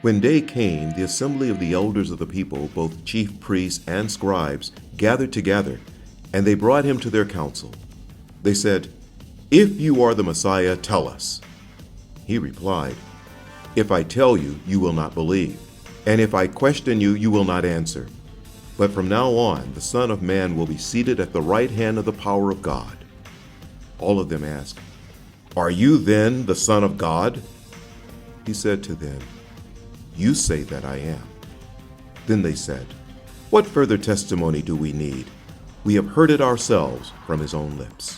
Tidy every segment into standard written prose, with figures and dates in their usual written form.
When day came, the assembly of the elders of the people, both chief priests and scribes, gathered together, and they brought him to their council. They said, "If you are the Messiah, tell us." He replied, "If I tell you, you will not believe, and if I question you, you will not answer. But from now on, the Son of Man will be seated at the right hand of the power of God." All of them asked, "Are you then the Son of God?" He said to them, "You say that I am." Then they said, "What further testimony do we need? We have heard it ourselves from his own lips."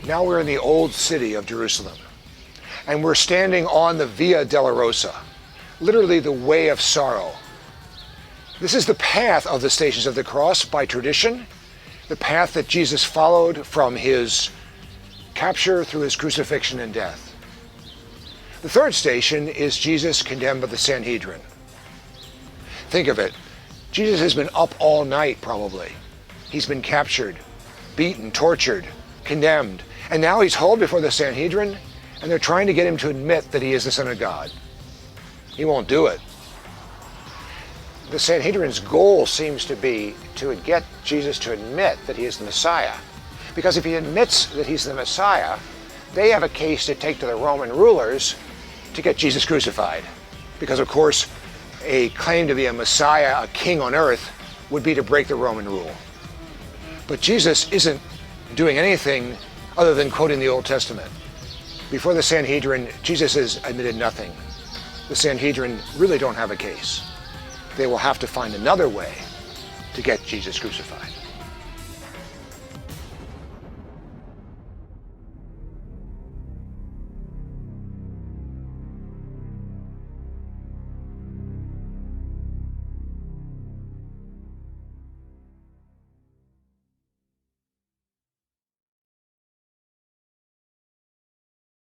Now we're in the old city of Jerusalem, and we're standing on the Via Dolorosa, literally the way of sorrow. This is the path of the Stations of the Cross by tradition, the path that Jesus followed from his capture through his crucifixion and death. The third station is Jesus condemned by the Sanhedrin. Think of it. Jesus has been up all night, probably. He's been captured, beaten, tortured, condemned, and now he's hauled before the Sanhedrin, and they're trying to get him to admit that he is the Son of God. He won't do it. The Sanhedrin's goal seems to be to get Jesus to admit that he is the Messiah. Because if he admits that he's the Messiah, they have a case to take to the Roman rulers to get Jesus crucified. Because, of course, a claim to be a Messiah, a king on earth, would be to break the Roman rule. But Jesus isn't doing anything other than quoting the Old Testament. Before the Sanhedrin, Jesus has admitted nothing. The Sanhedrin really don't have a case. They will have to find another way to get Jesus crucified.